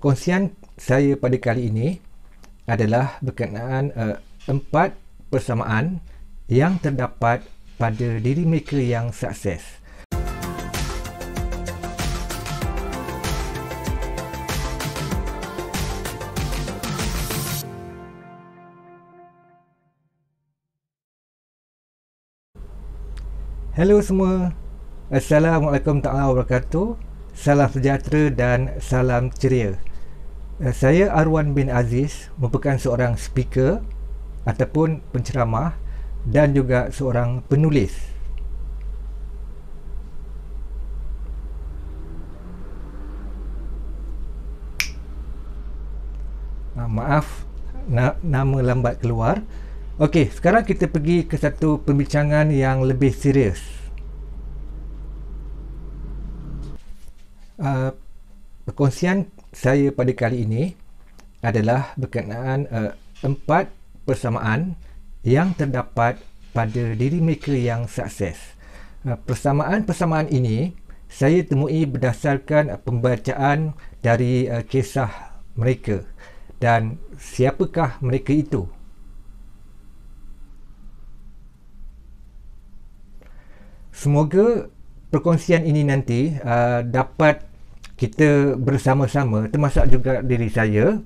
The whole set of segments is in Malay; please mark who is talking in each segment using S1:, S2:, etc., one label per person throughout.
S1: Perkongsian saya pada kali ini adalah berkenaan 4 persamaan yang terdapat pada diri mereka yang sukses. Hello semua. Assalamualaikum warahmatullahi wabarakatuh. Salam sejahtera dan salam ceria. Saya Arwan bin Aziz, merupakan seorang speaker ataupun penceramah dan juga seorang penulis. Maaf, nama lambat keluar. Okey, sekarang kita pergi ke satu perbincangan yang lebih serius. Perkongsian saya pada kali ini adalah berkenaan 4 persamaan yang terdapat pada diri mereka yang sukses. Persamaan-persamaan ini saya temui berdasarkan pembacaan dari kisah mereka dan siapakah mereka itu. Semoga perkongsian ini nanti dapat kita bersama-sama, termasuk juga diri saya,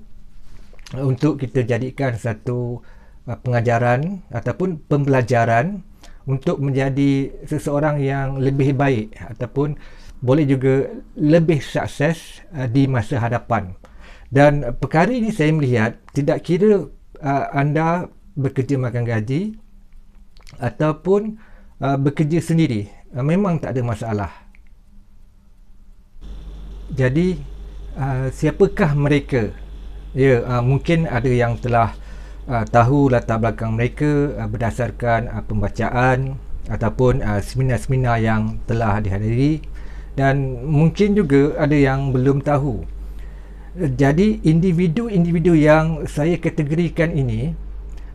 S1: untuk kita jadikan satu pengajaran ataupun pembelajaran untuk menjadi seseorang yang lebih baik ataupun boleh juga lebih sukses di masa hadapan. Dan perkara ini saya melihat tidak kira anda bekerja makan gaji ataupun bekerja sendiri, memang tak ada masalah. Jadi siapakah mereka? Mungkin ada yang telah tahu latar belakang mereka berdasarkan pembacaan ataupun seminar-seminar yang telah dihadiri, dan mungkin juga ada yang belum tahu. Jadi individu-individu yang saya kategorikan ini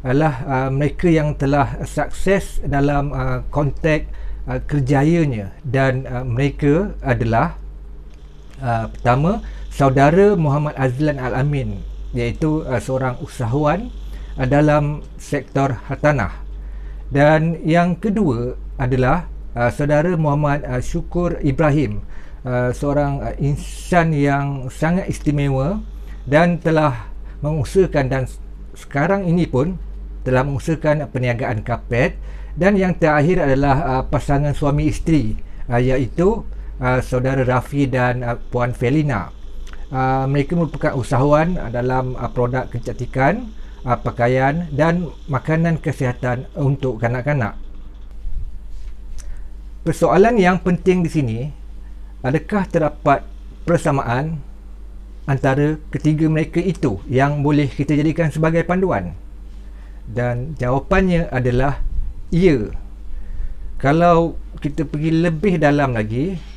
S1: adalah mereka yang telah sukses dalam konteks kerjayanya, dan mereka adalah pertama, saudara Muhammad Azlan Al-Amin, iaitu seorang usahawan dalam sektor hartanah. Dan yang kedua adalah saudara Muhammad Syukur Ibrahim, seorang insan yang sangat istimewa dan telah mengusahakan, dan sekarang ini pun telah mengusahakan perniagaan kapet. Dan yang terakhir adalah pasangan suami isteri, iaitu saudara Rafi dan Puan Felina. Mereka merupakan usahawan dalam produk kecantikan, pakaian dan makanan kesihatan untuk kanak-kanak. Persoalan yang penting di sini, adakah terdapat persamaan antara ketiga mereka itu yang boleh kita jadikan sebagai panduan? Dan jawapannya adalah ya. Kalau kita pergi lebih dalam lagi,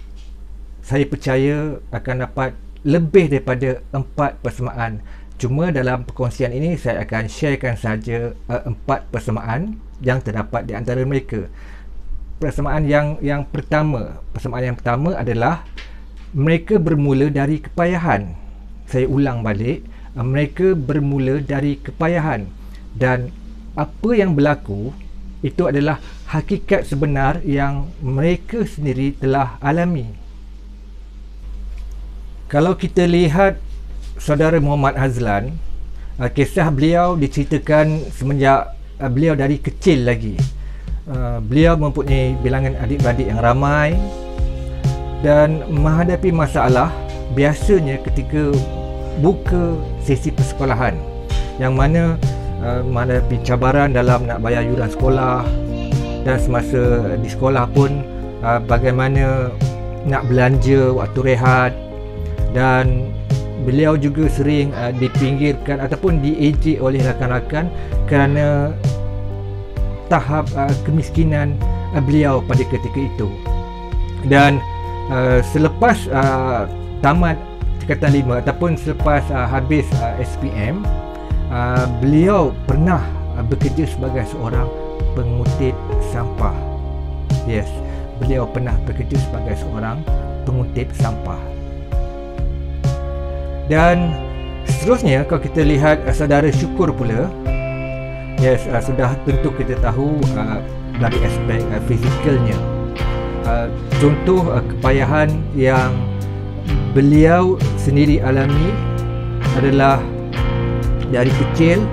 S1: saya percaya akan dapat lebih daripada 4 persamaan. Cuma dalam perkongsian ini saya akan sharekan saja 4 persamaan yang terdapat di antara mereka. Persamaan yang pertama adalah mereka bermula dari kepayahan. Saya ulang balik, mereka bermula dari kepayahan, dan apa yang berlaku itu adalah hakikat sebenar yang mereka sendiri telah alami. Kalau kita lihat saudara Muhammad Azlan, kisah beliau diceritakan semenjak beliau dari kecil lagi. Beliau mempunyai bilangan adik-beradik yang ramai dan menghadapi masalah biasanya ketika buka sesi persekolahan, yang mana menghadapi cabaran dalam nak bayar yuran sekolah, dan semasa di sekolah pun bagaimana nak belanja waktu rehat. Dan beliau juga sering dipinggirkan ataupun diejek oleh rakan-rakan kerana tahap kemiskinan beliau pada ketika itu. Dan selepas tamat tingkatan 5 ataupun selepas habis SPM, beliau pernah bekerja sebagai seorang pengutip sampah. Yes, beliau pernah bekerja sebagai seorang pengutip sampah. Dan seterusnya kalau kita lihat saudara Syukur pula, sudah tentu kita tahu dari aspek fizikalnya. Contoh kepayahan yang beliau sendiri alami adalah dari kecil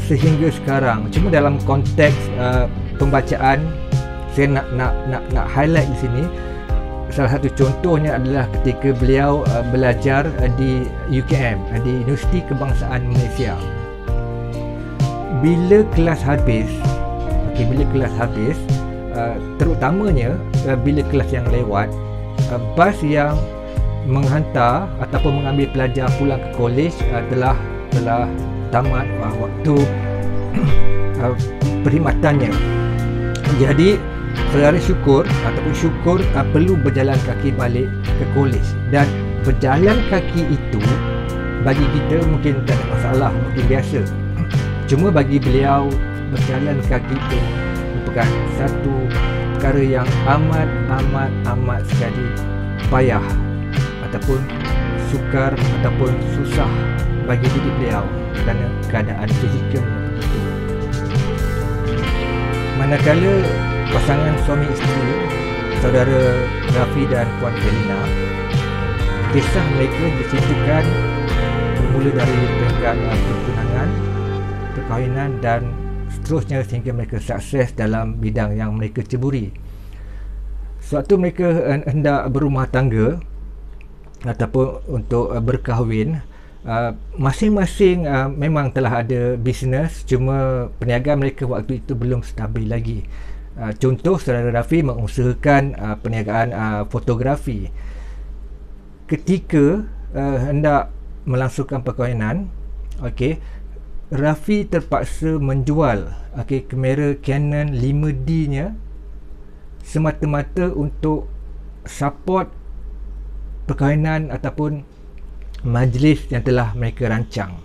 S1: sehingga sekarang. Cuma dalam konteks pembacaan, saya nak highlight di sini. Salah satu contohnya adalah ketika beliau belajar di UKM, di Universiti Kebangsaan Malaysia. Bila kelas habis, terutamanya bila kelas yang lewat, bas yang menghantar ataupun mengambil pelajar pulang ke kolej telah tamat waktu perkhidmatannya. Jadi saudara Syukur perlu berjalan kaki balik ke kolej, dan berjalan kaki itu bagi kita mungkin tak ada masalah, mungkin biasa. Cuma bagi beliau, berjalan kaki itu merupakan satu perkara yang amat sekali payah ataupun sukar ataupun susah bagi diri beliau kerana keadaan fizikalnya begitu. Manakala pasangan suami isteri, saudara Rafi dan Puan Felina, kisah mereka diceritakan bermula dari peringkat pertunangan, perkahwinan dan seterusnya sehingga mereka sukses dalam bidang yang mereka ceburi. Sewaktu mereka hendak berumah tangga ataupun untuk berkahwin, masing-masing memang telah ada bisnes, cuma perniagaan mereka waktu itu belum stabil lagi. Contoh, saudara Rafi mengusahakan perniagaan fotografi. Ketika hendak melangsungkan perkahwinan, Rafi terpaksa menjual kamera Canon 5D-nya semata-mata untuk support perkahwinan ataupun majlis yang telah mereka rancang.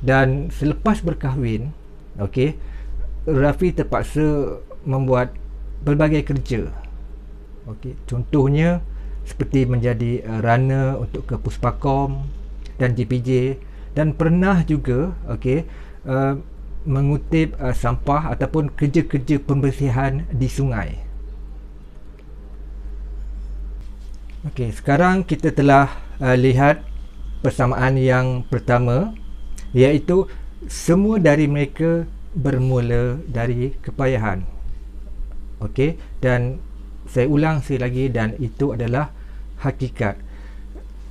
S1: Dan selepas berkahwin, Rafi terpaksa membuat pelbagai kerja. Contohnya seperti menjadi runner untuk ke Puspakom dan JPJ, dan pernah juga mengutip sampah ataupun kerja-kerja pembersihan di sungai. Sekarang kita telah lihat persamaan yang pertama, iaitu semua dari mereka bermula dari kepayahan. Dan saya ulang sekali lagi, dan itu adalah hakikat.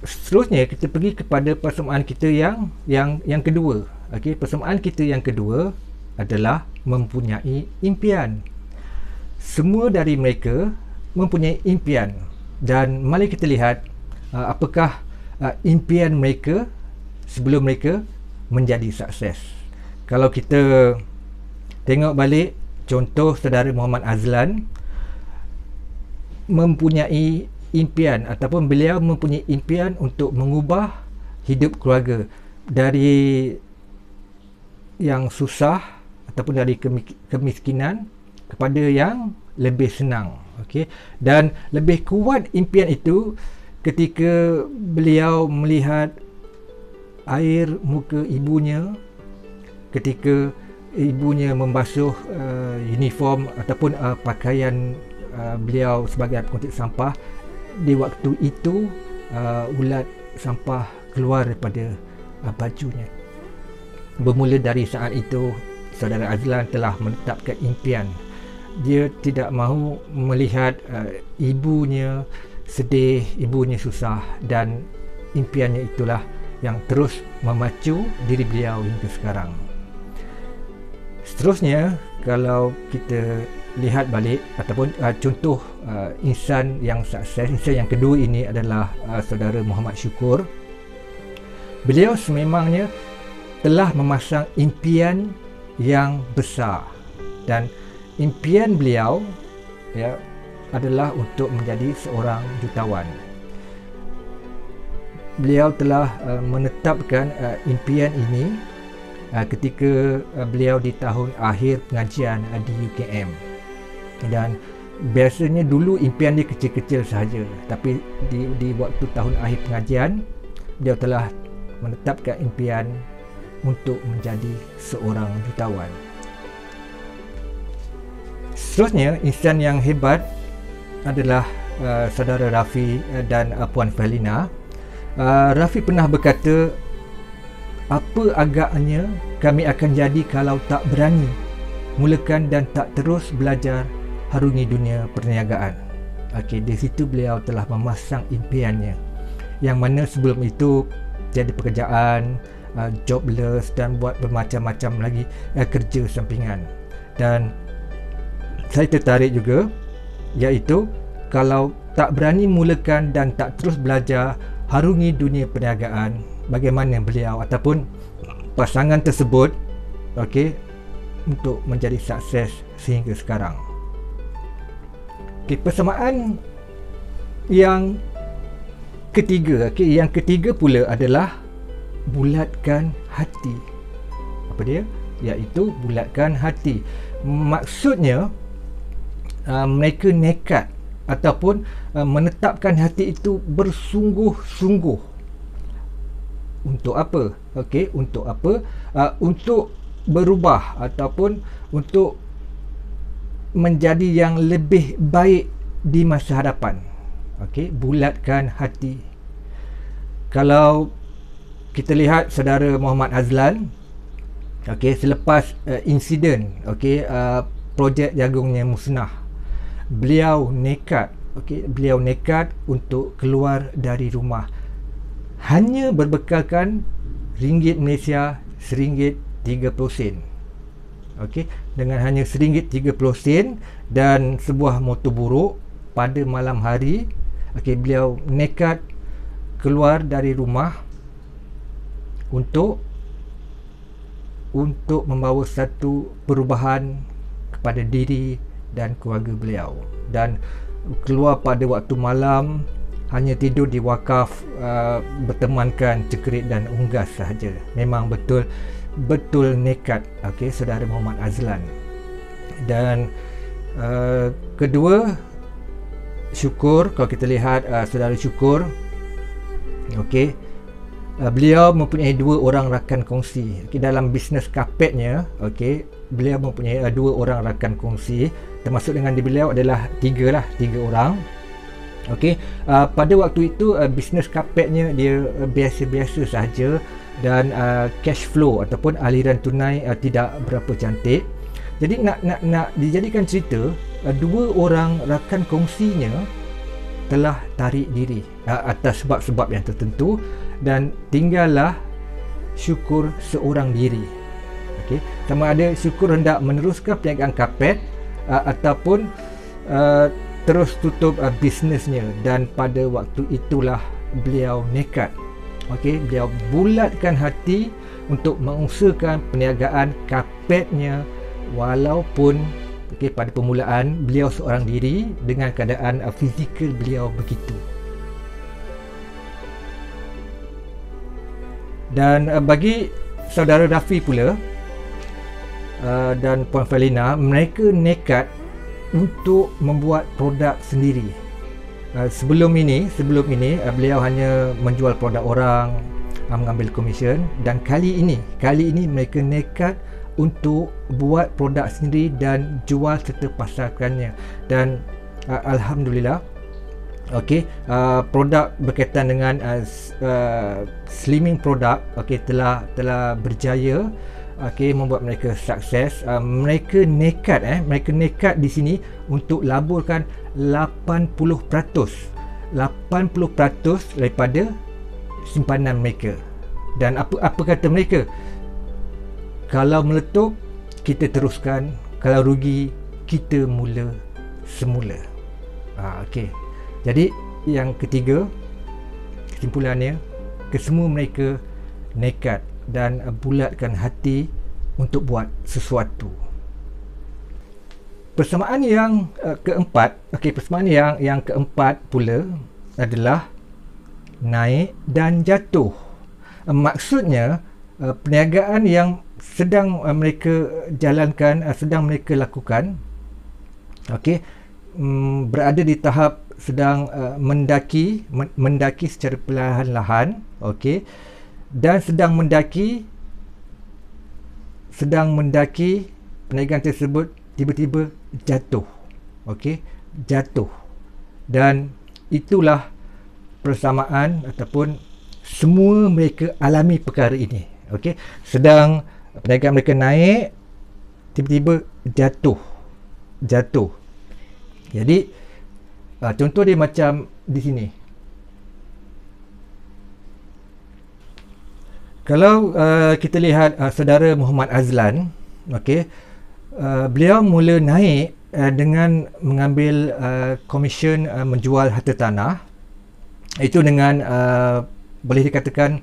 S1: Seterusnya kita pergi kepada persamaan kita yang kedua. Persamaan kita yang kedua adalah mempunyai impian. Semua dari mereka mempunyai impian, dan mari kita lihat apakah impian mereka sebelum mereka menjadi sukses. Kalau kita tengok balik, contoh saudara Muhammad Azlan mempunyai impian, ataupun beliau mempunyai impian untuk mengubah hidup keluarga dari yang susah ataupun dari kemiskinan kepada yang lebih senang. Dan lebih kuat impian itu ketika beliau melihat air muka ibunya ketika ibunya membasuh uniform ataupun pakaian beliau sebagai pengangkut sampah. Di waktu itu ulat sampah keluar daripada bajunya. Bermula dari saat itu, saudara Azlan telah menetapkan impian. Dia tidak mahu melihat ibunya sedih, ibunya susah, dan impiannya itulah yang terus memacu diri beliau hingga sekarang. Seterusnya, kalau kita lihat balik ataupun contoh insan yang sukses, insan yang kedua ini adalah saudara Muhammad Syukur. Beliau sememangnya telah memasang impian yang besar, dan impian beliau adalah untuk menjadi seorang jutawan. Beliau telah menetapkan impian ini ketika beliau di tahun akhir pengajian di UKM. Dan biasanya dulu impian dia kecil-kecil sahaja, tapi di waktu tahun akhir pengajian, beliau telah menetapkan impian untuk menjadi seorang jutawan. Seterusnya, insan yang hebat adalah saudara Rafi dan Puan Fahlina. Rafi pernah berkata, apa agaknya kami akan jadi kalau tak berani mulakan dan tak terus belajar harungi dunia perniagaan. Okey, di situ beliau telah memasang impiannya, yang mana sebelum itu tiada pekerjaan, jobless dan buat bermacam-macam lagi kerja sampingan. Dan saya tertarik juga, iaitu kalau tak berani mulakan dan tak terus belajar harungi dunia perniagaan, bagaimana beliau ataupun pasangan tersebut untuk menjadi sukses sehingga sekarang. Persamaan yang ketiga, yang ketiga pula adalah bulatkan hati. Apa dia? Iaitu bulatkan hati. Maksudnya mereka nekat ataupun menetapkan hati itu bersungguh-sungguh. Untuk apa? Untuk apa? Untuk berubah ataupun untuk menjadi yang lebih baik di masa hadapan. Bulatkan hati. Kalau kita lihat saudara Muhammad Azlan, selepas insiden projek jagungnya musnah, beliau nekat untuk keluar dari rumah, hanya berbekalkan ringgit Malaysia RM1.30. Dengan hanya RM1.30 dan sebuah motor buruk pada malam hari, beliau nekat keluar dari rumah untuk membawa satu perubahan kepada diri dan keluarga beliau, dan keluar pada waktu malam, hanya tidur di wakaf, bertemankan cekerit dan unggas sahaja. Memang betul nekat, saudara Muhammad Azlan. Dan kedua, Syukur. Kalau kita lihat saudara Syukur, beliau mempunyai dua orang rakan kongsi. Dalam bisnes kapetnya, beliau mempunyai dua orang rakan kongsi, termasuk dengan beliau adalah tiga orang. Pada waktu itu bisnes kapetnya dia biasa-biasa sahaja, dan cash flow ataupun aliran tunai tidak berapa cantik. Jadi nak dijadikan cerita, dua orang rakan kongsinya telah tarik diri atas sebab-sebab yang tertentu, dan tinggallah Syukur seorang diri. Sama ada Syukur hendak meneruskan perniagaan kapet ataupun terus tutup bisnesnya. Dan pada waktu itulah beliau nekat, beliau bulatkan hati untuk mengusahakan perniagaan kapetnya, walaupun pada permulaan beliau seorang diri dengan keadaan fizikal beliau begitu. Dan bagi saudara Rafi pula dan Puan Fahlina, mereka nekat untuk membuat produk sendiri. Sebelum ini beliau hanya menjual produk orang, mengambil komisen, dan kali ini mereka nekat untuk buat produk sendiri dan jual serta pasarkannya. Dan alhamdulillah, produk berkaitan dengan slimming produk telah berjaya membuat mereka sukses. Mereka nekat di sini untuk laburkan 80% daripada simpanan mereka. Dan apa kata mereka? Kalau meletup, kita teruskan. Kalau rugi, kita mula semula. Jadi yang ketiga, kesimpulannya, kesemua mereka nekat dan bulatkan hati untuk buat sesuatu. Persamaan yang keempat, persamaan yang keempat pula adalah naik dan jatuh. Maksudnya perniagaan yang sedang mereka jalankan, sedang mereka lakukan, berada di tahap sedang mendaki secara perlahan-lahan, okey, dan sedang mendaki perniagaan tersebut tiba-tiba jatuh, okey, jatuh. Dan itulah persamaan ataupun semua mereka alami perkara ini, okey. Sedang perniagaan mereka naik, tiba-tiba jatuh. Jadi contoh dia macam di sini. Kalau kita lihat saudara Muhammad Azlan, okey, beliau mula naik dengan mengambil komisen menjual harta tanah. Itu dengan boleh dikatakan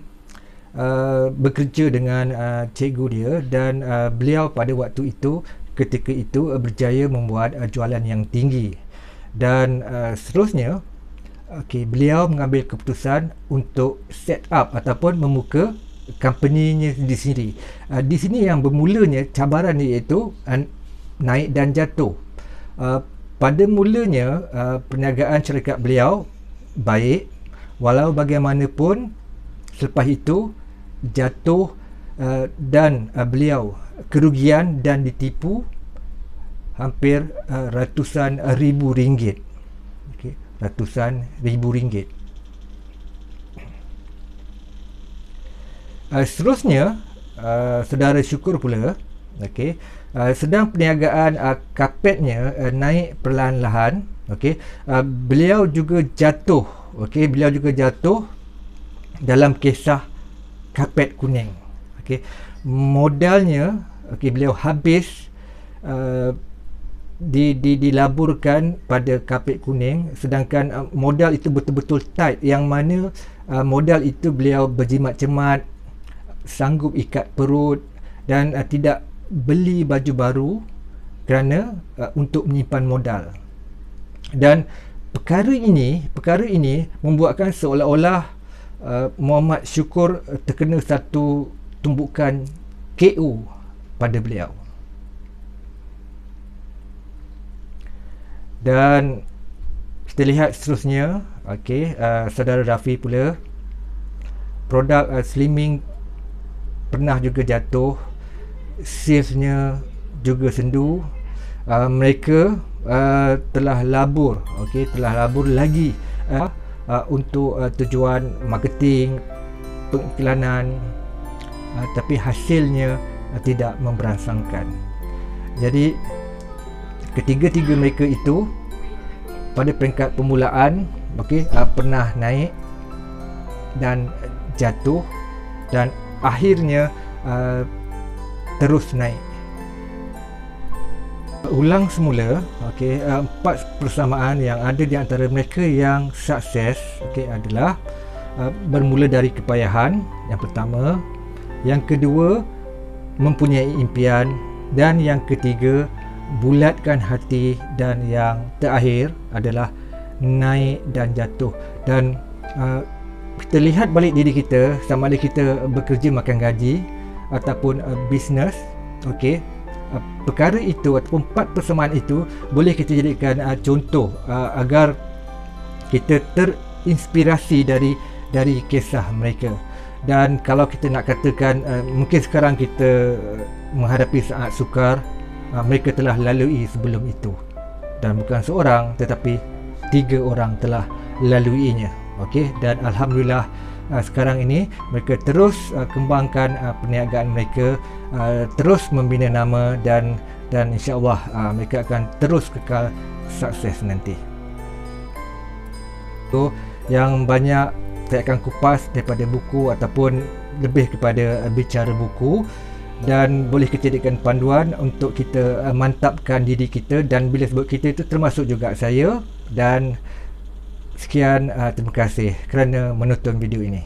S1: bekerja dengan cikgu dia, dan beliau pada waktu itu, ketika itu berjaya membuat jualan yang tinggi. Dan seterusnya, okey, beliau mengambil keputusan untuk set up ataupun membuka company-nya di sini. Di sini yang bermulanya cabaran iaitu naik dan jatuh. Pada mulanya perniagaan syarikat beliau baik, walau bagaimanapun selepas itu jatuh, dan beliau kerugian dan ditipu hampir ratusan ribu ringgit. Okay, ratusan ribu ringgit. Seterusnya, saudara Syukur pula, okay, sedang perniagaan kapetnya naik perlahan-lahan, okay, beliau juga jatuh, okay, beliau juga jatuh dalam kisah kapet kuning. Okay, modalnya, okay, beliau habis dilaburkan pada kapet kuning, sedangkan modal itu betul-betul tight, yang mana modal itu beliau berjimat cemat, sanggup ikat perut, dan tidak beli baju baru kerana untuk menyimpan modal. Dan perkara ini membuatkan seolah-olah Muhammad Syukur terkena satu tumbukan KO pada beliau. Dan kita lihat seterusnya, okey, saudara Rafi pula, produk slimming pernah juga jatuh, salesnya juga sendu. Mereka telah labur, okey, telah labur lagi untuk tujuan marketing, pengiklanan, tapi hasilnya tidak memberansangkan. Jadi ketiga-tiga mereka itu pada peringkat permulaan, okey, pernah naik dan jatuh, dan akhirnya terus naik. Ulang semula, okey, 4 persamaan yang ada di antara mereka yang sukses, okey, adalah bermula dari kepayahan, yang pertama, yang kedua mempunyai impian, dan yang ketiga bulatkan hati, dan yang terakhir adalah naik dan jatuh. Dan kita lihat balik diri kita, sama ada kita bekerja makan gaji ataupun bisnes, okey, perkara itu ataupun 4 persamaan itu boleh kita jadikan contoh agar kita terinspirasi dari kisah mereka. Dan kalau kita nak katakan mungkin sekarang kita menghadapi saat sukar, mereka telah lalui sebelum itu, dan bukan seorang tetapi 3 orang telah laluinya. Okey, dan alhamdulillah sekarang ini mereka terus kembangkan perniagaan mereka, terus membina nama, dan insya-Allah mereka akan terus kekal sukses nanti. So, yang banyak saya akan kupas daripada buku ataupun lebih kepada bicara buku, dan boleh kita jadikan panduan untuk kita mantapkan diri kita. Dan bila sebut kita itu termasuk juga saya. Dan sekian, terima kasih kerana menonton video ini.